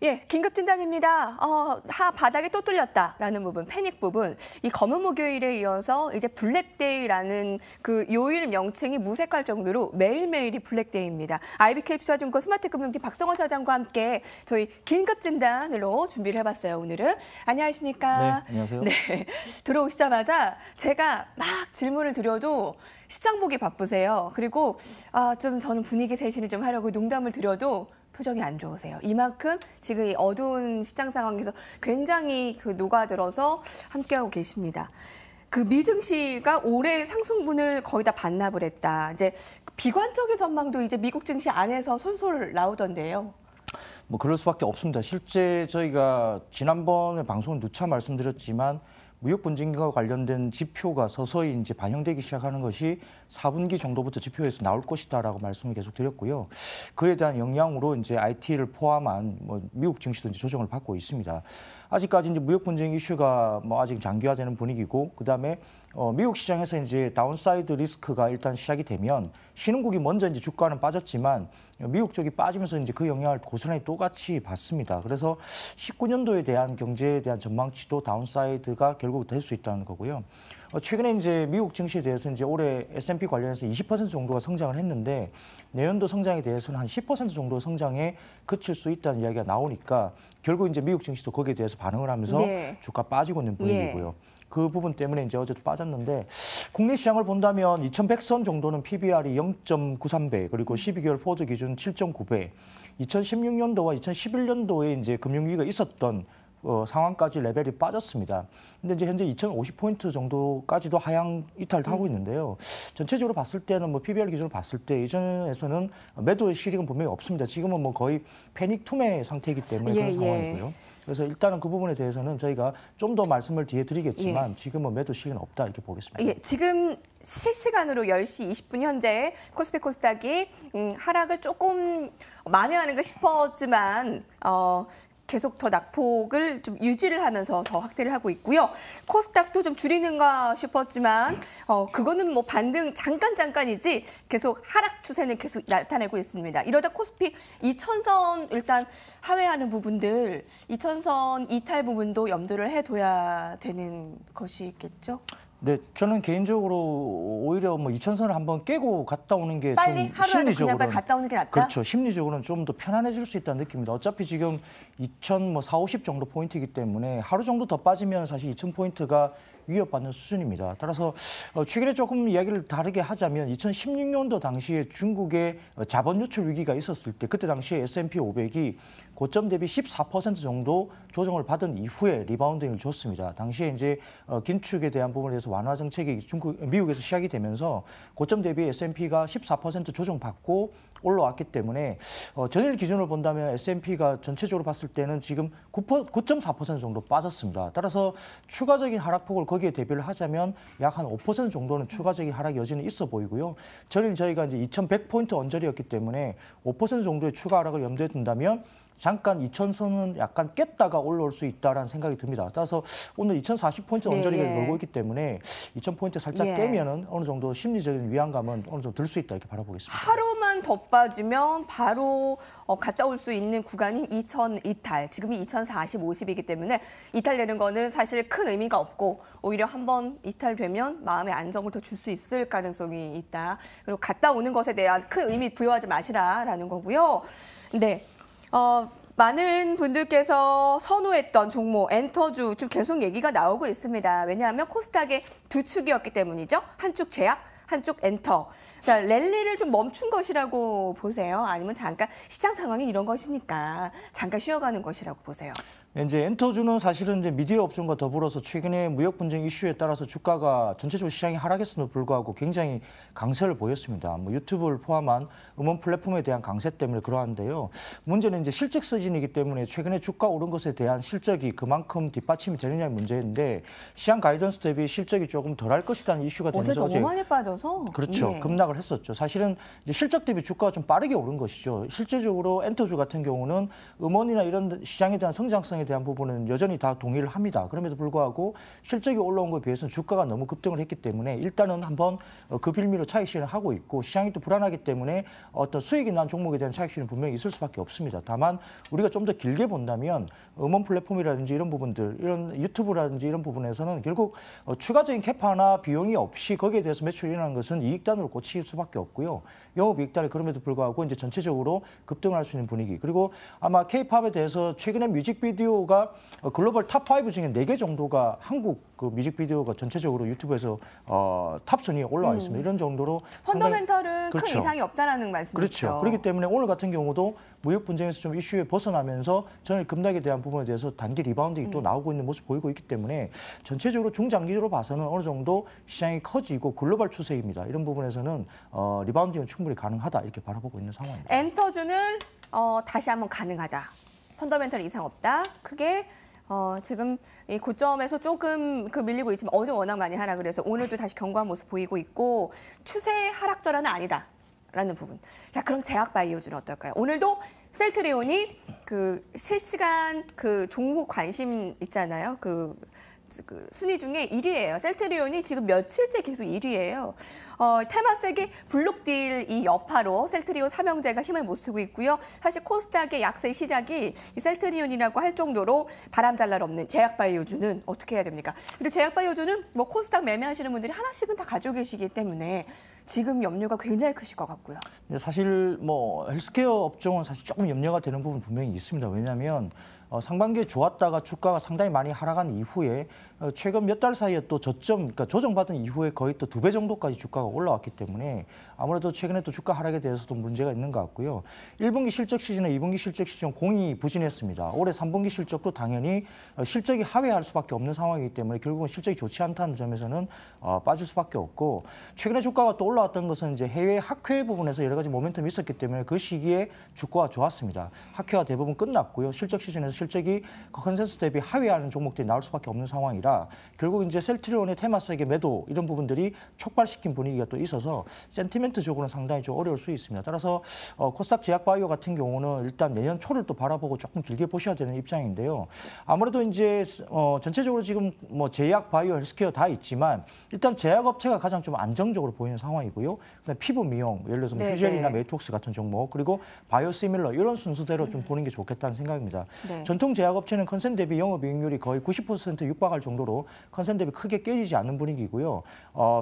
예, 긴급 진단입니다. 하 바닥에 또 뚫렸다라는 부분, 패닉 부분. 이 검은 목요일에 이어서 이제 블랙데이라는 그 요일 명칭이 무색할 정도로 매일매일이 블랙데이입니다. IBK 투자증권 스마트금융팀 박성원 차장과 함께 저희 긴급 진단으로 준비를 해봤어요. 오늘은 안녕하십니까? 네, 안녕하세요. 네, 들어오시자마자 제가 막 질문을 드려도 시장 보기 바쁘세요. 그리고 좀 저는 분위기 세신을 좀 하려고 농담을 드려도 표정이 안 좋으세요. 이만큼 지금 이 어두운 시장 상황에서 굉장히 녹아들어서 함께하고 계십니다. 그 미증시가 올해 상승분을 거의 다 반납을 했다. 이제 비관적인 전망도 이제 미국 증시 안에서 솔솔 나오던데요. 뭐 그럴 수밖에 없습니다. 실제 저희가 지난번에 방송을 누차 말씀드렸지만 무역 분쟁과 관련된 지표가 서서히 이제 반영되기 시작하는 것이 4분기 정도부터 지표에서 나올 것이다라고 말씀을 계속 드렸고요. 그에 대한 영향으로 이제 IT를 포함한 뭐 미국 증시도 이제 조정을 받고 있습니다. 아직까지 이제 무역 분쟁 이슈가 뭐 아직 장기화되는 분위기고, 그다음에 미국 시장에서 이제 다운사이드 리스크가 일단 시작이 되면 신흥국이 먼저 이제 주가는 빠졌지만 미국 쪽이 빠지면서 이제 그 영향을 고스란히 똑같이 받습니다. 그래서 19년도에 대한 경제에 대한 전망치도 다운사이드가 결국 될 수 있다는 거고요. 최근에 이제 미국 증시에 대해서 이제 올해 S&P 관련해서 20% 정도가 성장을 했는데 내년도 성장에 대해서는 한 10% 정도 성장에 그칠 수 있다는 이야기가 나오니까 결국 이제 미국 증시도 거기에 대해서 반응을 하면서 네. 주가 빠지고 있는 분위기고요. 그 부분 때문에 이제 어제도 빠졌는데, 국내 시장을 본다면 2100선 정도는 PBR이 0.93배, 그리고 12개월 포드 기준 7.9배, 2016년도와 2011년도에 이제 금융위기가 있었던 상황까지 레벨이 빠졌습니다. 근데 이제 현재 2050포인트 정도까지도 하향 이탈하고 있는데요. 전체적으로 봤을 때는 뭐 PBR 기준으로 봤을 때 이전에서는 매도의 실익은 분명히 없습니다. 지금은 뭐 거의 패닉 투매 상태이기 때문에 그런 상황이고요. 그래서 일단은 그 부분에 대해서는 저희가 좀 더 말씀을 뒤에 드리겠지만 지금은 매도 실익은 없다 이렇게 보겠습니다. 예, 지금 실시간으로 10시 20분 현재 코스피 코스닥이 하락을 조금 만회하는가 싶었지만 계속 더 낙폭을 좀 유지를 하면서 더 확대를 하고 있고요. 코스닥도 좀 줄이는가 싶었지만 그거는 뭐 반등 잠깐이지 계속 하락 추세는 계속 나타내고 있습니다. 이러다 코스피 2000선 일단 하회하는 부분들, 2000선 이탈 부분도 염두를 해둬야 되는 것이겠죠? 네, 저는 개인적으로 오히려 뭐 2000선을 한번 깨고 갔다 오는 게 빨리 좀 하루 안에 그냥 심리적으로는 빨리 갔다 오는 게 낫다? 그렇죠. 심리적으로는 좀 더 편안해질 수 있다는 느낌입니다. 어차피 지금 2040 정도 포인트이기 때문에 하루 정도 더 빠지면 사실 2000포인트가 위협받는 수준입니다. 따라서 최근에 조금 이야기를 다르게 하자면 2016년도 당시에 중국의 자본 유출 위기가 있었을 때 그때 당시에 S&P 500이 고점 대비 14% 정도 조정을 받은 이후에 리바운딩을 줬습니다. 당시에 이제 긴축에 대한 부분에 대해서 완화 정책이 미국에서 시작이 되면서 고점 대비 S&P가 14% 조정받고 올라왔기 때문에 전일 기준으로 본다면 S&P가 전체적으로 봤을 때는 지금 9.4% 정도 빠졌습니다. 따라서 추가적인 하락폭을 거기에 대비를 하자면 약 한 5% 정도는 추가적인 하락 여지는 있어 보이고요. 전일 저희가 이제 2100포인트 언저리였기 때문에 5% 정도의 추가 하락을 염두에 둔다면 잠깐 2000선은 약간 깼다가 올라올 수 있다라는 생각이 듭니다. 따라서 오늘 2040포인트 언저리가 놀고 있기 때문에 2000포인트 살짝 깨면은 어느 정도 심리적인 위안감은 어느 정도 들 수 있다 이렇게 바라보겠습니다. 하루만 더 빠지면 바로 갔다 올 수 있는 구간인 2000 이탈. 지금이 2040, 50이기 때문에 이탈되는 거는 사실 큰 의미가 없고 오히려 한번 이탈되면 마음의 안정을 더 줄 수 있을 가능성이 있다. 그리고 갔다 오는 것에 대한 큰 의미 부여하지 마시라라는 거고요. 네. 많은 분들께서 선호했던 종목 엔터주 좀 계속 얘기가 나오고 있습니다. 왜냐하면 코스닥의 두 축이었기 때문이죠. 한축 제약, 한축 엔터. 자, 랠리를 좀 멈춘 것이라고 보세요? 아니면 잠깐 시장 상황이 이런 것이니까 잠깐 쉬어가는 것이라고 보세요? 이제 엔터주는 사실은 이제 미디어 업종과 더불어서 최근에 무역 분쟁 이슈에 따라서 주가가 전체적으로 시장이 하락했음에도 불구하고 굉장히 강세를 보였습니다. 뭐 유튜브를 포함한 음원 플랫폼에 대한 강세 때문에 그러한데요. 문제는 이제 실적 서진이기 때문에 최근에 주가 오른 것에 대한 실적이 그만큼 뒷받침이 되느냐의 문제인데 시장 가이던스 대비 실적이 조금 덜할 것이라는 이슈가 되면서 어제 너무 많이 빠져서 그렇죠. 급락을 했었죠. 사실은 이제 실적 대비 주가가 좀 빠르게 오른 것이죠. 실제적으로 엔터주 같은 경우는 음원이나 이런 시장에 대한 성장성에 입장에 대한 부분은 여전히 다 동의를 합니다. 그럼에도 불구하고 실적이 올라온 것에 비해서는 주가가 너무 급등을 했기 때문에 일단은 한번 그 빌미로 차익 실현을 하고 있고 시장이 또 불안하기 때문에 어떤 수익이 난 종목에 대한 차익 실현은 분명히 있을 수밖에 없습니다. 다만 우리가 좀 더 길게 본다면 음원 플랫폼이라든지 이런 부분들, 이런 유튜브라든지 이런 부분에서는 결국 추가적인 캐파나 비용이 없이 거기에 대해서 매출이 일어나는 것은 이익단으로 꽂힐 수밖에 없고요. 영업이익단이 그럼에도 불구하고 이제 전체적으로 급등할 수 있는 분위기. 그리고 아마 K-팝에 대해서 최근에 뮤직비디오가 글로벌 탑5 중에 4개 정도가 한국 그 뮤직비디오가 전체적으로 유튜브에서 탑 순위에 올라와 있습니다. 이런 정도로 펀더멘털은 그렇죠. 큰 이상이 없다라는 말씀이죠. 그렇죠. 그렇기 때문에 오늘 같은 경우도 무역 분쟁에서 좀 이슈에 벗어나면서 전일 급락에 대한 부분에 대해서 단기 리바운딩이 또 나오고 있는 모습 보이고 있기 때문에 전체적으로 중장기로 봐서는 어느 정도 시장이 커지고 글로벌 추세입니다. 이런 부분에서는 리바운딩은 충분히 가능하다 이렇게 바라보고 있는 상황입니다. 엔터주는 다시 한번 가능하다. 펀더멘털 이상 없다. 크게 지금 이 고점에서 조금 밀리고 있지만 어제 워낙 많이 하라 그래서 오늘도 다시 견고한 모습 보이고 있고 추세 하락 전환은 아니다라는 부분. 자, 그럼 제약바이오주는 어떨까요? 오늘도 셀트리온이 그 실시간 그 종목 관심 있잖아요. 그 순위 중에 1위예요. 셀트리온이 지금 며칠째 계속 1위예요. 테마색이 블록딜 이 여파로 셀트리온 삼형제가 힘을 못 쓰고 있고요. 사실 코스닥의 약세 시작이 이 셀트리온이라고 할 정도로 바람잘 날 없는 제약바이오주는 어떻게 해야 됩니까? 그리고 제약바이오주는 뭐 코스닥 매매하시는 분들이 하나씩은 다 가지고 계시기 때문에 지금 염려가 굉장히 크실 것 같고요. 사실 뭐 헬스케어 업종은 사실 조금 염려가 되는 부분 분명히 있습니다. 왜냐하면 상반기에 좋았다가 주가가 상당히 많이 하락한 이후에 최근 몇 달 사이에 또 그러니까 조정받은 이후에 거의 또 2배 정도까지 주가가 올라왔기 때문에 아무래도 최근에 또 주가 하락에 대해서도 문제가 있는 것 같고요. 1분기 실적 시즌에 2분기 실적 시즌 공이 부진했습니다. 올해 3분기 실적도 당연히 실적이 하회할 수밖에 없는 상황이기 때문에 결국은 실적이 좋지 않다는 점에서는 빠질 수밖에 없고 최근에 주가가 또 올라왔던 것은 이제 해외 학회 부분에서 여러 가지 모멘텀이 있었기 때문에 그 시기에 주가가 좋았습니다. 학회가 대부분 끝났고요. 실적 시즌에서 실적이 컨센서스 대비 하회하는 종목들이 나올 수밖에 없는 상황이라 결국 이제 셀트리온의 테마색의 매도 이런 부분들이 촉발시킨 분위기가 또 있어서 센티멘트적으로는 상당히 좀 어려울 수 있습니다. 따라서 코스닥 제약바이오 같은 경우는 일단 내년 초를 또 바라보고 조금 길게 보셔야 되는 입장인데요. 아무래도 이제 전체적으로 지금 뭐 제약, 바이오, 헬스케어 다 있지만 일단 제약업체가 가장 좀 안정적으로 보이는 상황이고요. 그다음에 피부 미용, 예를 들어서 휴젤이나 메이톡스 같은 종목 그리고 바이오시밀러 이런 순서대로 좀 보는 게 좋겠다는 생각입니다. 네. 전통 제약업체는 컨센 대비 영업이익률이 거의 90% 육박할 정도로 컨센 대비 크게 깨지지 않는 분위기고요.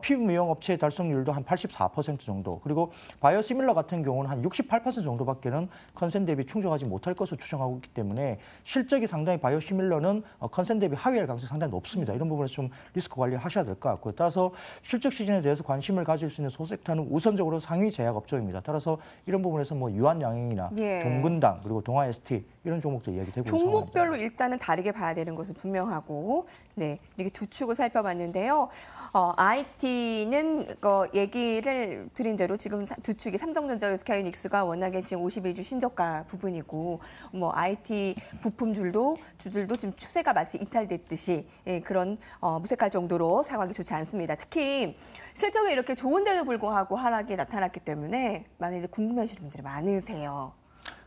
피부 미용 업체의 달성률도 한 84% 정도 그리고 바이오시밀러 같은 경우는 한 68% 정도밖에는 컨센 대비 충족하지 못할 것으로 추정하고 있기 때문에 실적이 상당히 바이오시밀러는 컨센 대비 하회할 가능성이 상당히 높습니다. 이런 부분에서 좀 리스크 관리하셔야 될 것 같고요. 따라서 실적 시즌에 대해서 관심을 가질 수 있는 소섹터는 우선적으로 상위 제약업종입니다. 따라서 이런 부분에서 뭐 유한양행이나 종근당 그리고 동아ST 이런 종목도 이야기되고 있는 상황입니다. 종목별로 일단은 다르게 봐야 되는 것은 분명하고, 네, 이렇게 두 축을 살펴봤는데요. IT는 얘기를 드린 대로 지금 두 축이 삼성전자, SK하이닉스가 워낙에 지금 52주 신저가 부분이고, 뭐 IT 부품줄도 주들도 지금 추세가 마치 이탈됐듯이 그런 무색할 정도로 상황이 좋지 않습니다. 특히 실적이 이렇게 좋은데도 불구하고 하락이 나타났기 때문에 많이들 궁금해하시는 분들이 많으세요.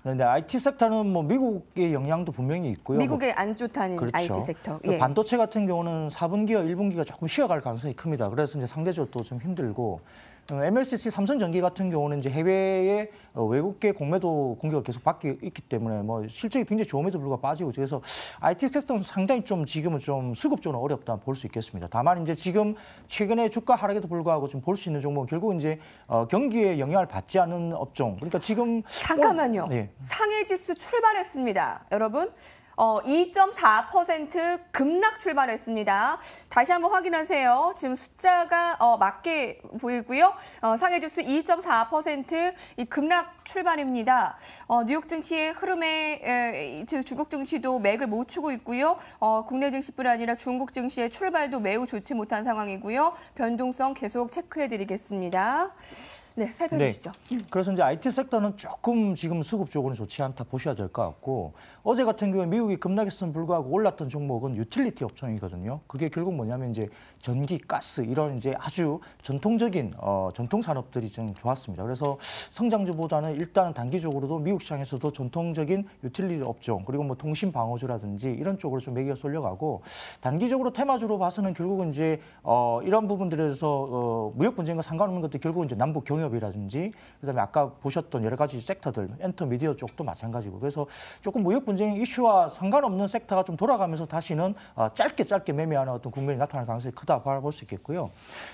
그런데 IT 섹터는 뭐 미국의 영향도 분명히 있고요. 미국의 안 좋다는 그렇죠. IT 섹터. 예. 반도체 같은 경우는 4분기와 1분기가 조금 쉬어갈 가능성이 큽니다. 그래서 이제 상대적으로 또 좀 힘들고 MLCC 삼성전기 같은 경우는 이제 해외의 외국계 공매도 공격을 계속 받고 있기 때문에 뭐 실적이 굉장히 좋음에도 불구하고 빠지고 그래서 IT 섹터는 상당히 좀 지금은 좀 수급적으로 어렵다 볼 수 있겠습니다. 다만 이제 지금 최근에 주가 하락에도 불구하고 좀 볼 수 있는 종목은 결국 이제 경기에 영향을 받지 않는 업종. 그러니까 지금 잠깐만요. 네. 상해지수 출발했습니다. 여러분. 2.4% 급락 출발했습니다. 다시 한번 확인하세요. 지금 숫자가 맞게 보이고요. 상해지수 2.4% 이 급락 출발입니다. 뉴욕 증시의 흐름에 중국 증시도 맥을 못 추고 있고요. 국내 증시뿐 아니라 중국 증시의 출발도 매우 좋지 못한 상황이고요. 변동성 계속 체크해드리겠습니다. 네, 살펴주시죠. 그래서 이제 IT 섹터는 조금 지금 수급적으로는 좋지 않다 보셔야 될 것 같고 어제 같은 경우에 미국이 급락했음에도 불구하고 올랐던 종목은 유틸리티 업종이거든요. 그게 결국 뭐냐면 이제 전기, 가스 이런 이제 아주 전통적인 전통 산업들이 좀 좋았습니다. 그래서 성장주보다는 일단은 단기적으로도 미국 시장에서도 전통적인 유틸리티 업종 그리고 뭐 통신 방어주라든지 이런 쪽으로 좀 매기가 쏠려가고 단기적으로 테마주로 봐서는 결국은 이제 이런 부분들에서 무역 분쟁과 상관없는 것들 결국은 이제 남북 경협이라든지 그다음에 아까 보셨던 여러 가지 섹터들 엔터미디어 쪽도 마찬가지고 그래서 조금 무역 분쟁 이슈와 상관없는 섹터가 좀 돌아가면서 다시는 짧게 매매하는 어떤 국면이 나타날 가능성이 크다 바라볼 수 있겠고요.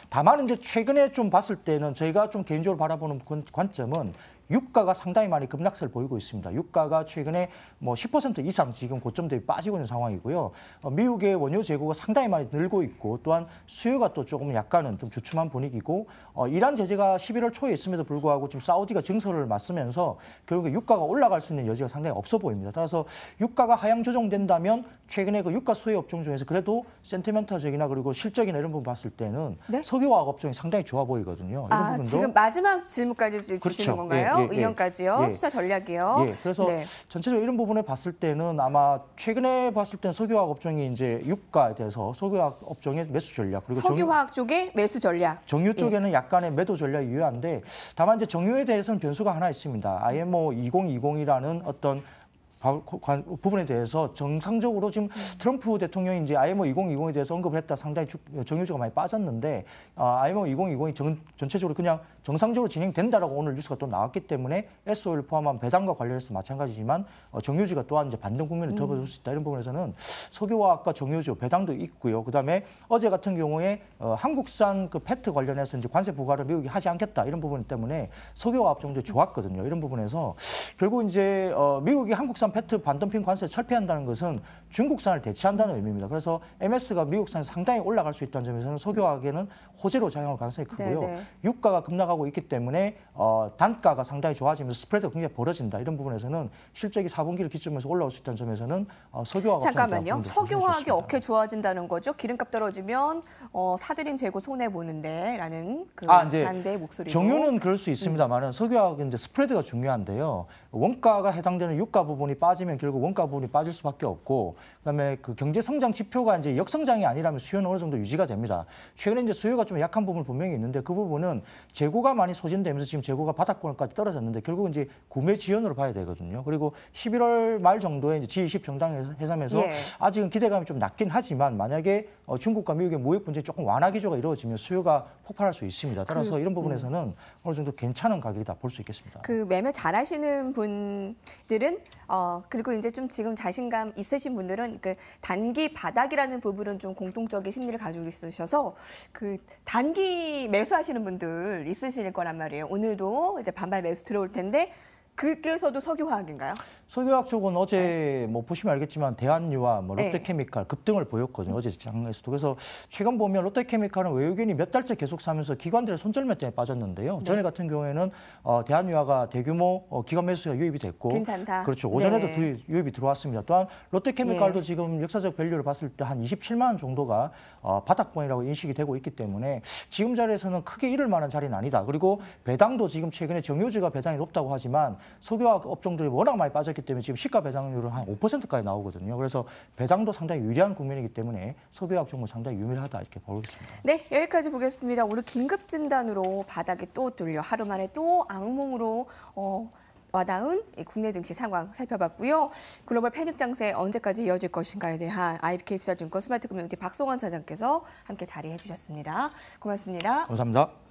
다만 이제 최근에 좀 봤을 때는 저희가 좀 개인적으로 바라보는 관점은 유가가 상당히 많이 급락세를 보이고 있습니다. 유가가 최근에 뭐 10% 이상 지금 고점 대비 빠지고 있는 상황이고요. 미국의 원유 재고가 상당히 많이 늘고 있고 또한 수요가 또 조금 약간은 좀 주춤한 분위기고 이란 제재가 11월 초에 있음에도 불구하고 지금 사우디가 증설을 맞으면서 결국에 유가가 올라갈 수 있는 여지가 상당히 없어 보입니다. 따라서 유가가 하향 조정된다면 최근에 그 유가 수혜 업종 중에서 그래도 센티멘탈적이나 그리고 실적이나 이런 부분 봤을 때는 네? 석유화학 업종이 상당히 좋아 보이거든요. 이런 부분도 지금 마지막 질문까지 주시는 그렇죠. 건가요? 의견까지요? 투자 전략이요? 그래서 전체적으로 이런 부분에 봤을 때는 아마 최근에 봤을 때는 석유화학 업종이 이제 유가에 대해서 석유화학 업종의 매수 전략 그리고 석유화학 쪽의 매수 전략. 정유 쪽에는 약간의 매도 전략이 유효한데 다만 이제 정유에 대해서는 변수가 하나 있습니다. IMO 2020이라는 어떤 부분에 대해서 정상적으로 지금 트럼프 대통령이 이제 IMO 2020에 대해서 언급을 했다 상당히 정유주가 많이 빠졌는데 IMO 2020이 전체적으로 그냥 정상적으로 진행된다라고 오늘 뉴스가 또 나왔기 때문에 S-오일 포함한 배당과 관련해서 마찬가지지만 정유주가 또한 이제 반등 국면을 접어들 수 있다 이런 부분에서는 석유화학과 정유주 배당도 있고요. 그다음에 어제 같은 경우에 한국산 그 페트 관련해서 이제 관세 부과를 미국이 하지 않겠다 이런 부분 때문에 석유화학 업종들이 좋았거든요. 이런 부분에서 결국 이제 미국이 한국산 페트 반덤핑 관세를 철폐한다는 것은 중국산을 대체한다는 의미입니다. 그래서 MS가 미국산이 상당히 올라갈 수 있다는 점에서는 석유화학에는 호재로 작용할 가능성이 크고요. 네네. 유가가 급락하고 있기 때문에 단가가 상당히 좋아지면서 스프레드가 굉장히 벌어진다. 이런 부분에서는 실적이 4분기를 기점에서 올라올 수 있다는 점에서는 석유화학 잠깐만요. 석유화학이 어떻게 좋아진다는 거죠? 기름값 떨어지면 사들인 재고 손해 보는데라는 그 이제 반대의 목소리로. 정유는 그럴 수 있습니다만은 석유화학은 이제 스프레드가 중요한데요. 원가가 해당되는 유가 부분이 빠지면 결국 원가 부분이 빠질 수밖에 없고, 그다음에 그 경제 성장 지표가 이제 역성장이 아니라면 수요는 어느 정도 유지가 됩니다. 최근에 이제 수요가 좀 약한 부분 분명히 있는데 그 부분은 재고가 많이 소진되면서 지금 재고가 바닥권까지 떨어졌는데 결국은 이제 구매 지연으로 봐야 되거든요. 그리고 11월 말 정도에 이제 G20 정상회담에서 아직은 기대감이 좀 낮긴 하지만 만약에 중국과 미국의 무역 분쟁이 조금 완화 기조가 이루어지면 수요가 폭발할 수 있습니다. 따라서 이런 부분에서는 어느 정도 괜찮은 가격이다 볼 수 있겠습니다. 그 매매 잘하시는 분들은 그리고 이제 좀 지금 자신감 있으신 분들은 그 단기 바닥이라는 부분은 좀 공통적인 심리를 가지고 있으셔서 그 단기 매수하시는 분들 있으실 거란 말이에요. 오늘도 이제 반발 매수 들어올 텐데 그게서도 석유화학인가요? 석유화학 쪽은 어제 뭐 보시면 알겠지만 대한유와 뭐 롯데케미칼 급등을 보였거든요. 어제 장에서도. 그래서 최근 보면 롯데케미칼은 외국인이 몇 달째 계속 사면서 기관들의 손절매 때문에 빠졌는데요. 전에 같은 경우에는 대한유화가 대규모 기관 매수가 유입이 됐고 괜찮다. 그렇죠. 오전에도 유입이 들어왔습니다. 또한 롯데케미칼도 지금 역사적 밸류를 봤을 때 한 27만 원 정도가 바닥권이라고 인식이 되고 있기 때문에 지금 자리에서는 크게 잃을 만한 자리는 아니다. 그리고 배당도 지금 최근에 정유주가 배당이 높다고 하지만 석유화학 업종들이 워낙 많이 빠졌기 때문에 지금 시가 배당률은 한 5%까지 나오거든요. 그래서 배당도 상당히 유리한 국면이기 때문에 석유화학 종목 상당히 유밀하다 이렇게 보겠습니다. 네, 여기까지 보겠습니다. 오늘 긴급 진단으로 바닥이 또 뚫려 하루 만에 또 악몽으로 와닿은 국내 증시 상황 살펴봤고요. 글로벌 패닉 장세 언제까지 이어질 것인가에 대한 IBK 투자증권 스마트금융팀 박성원 차장께서 함께 자리해 주셨습니다. 고맙습니다. 감사합니다.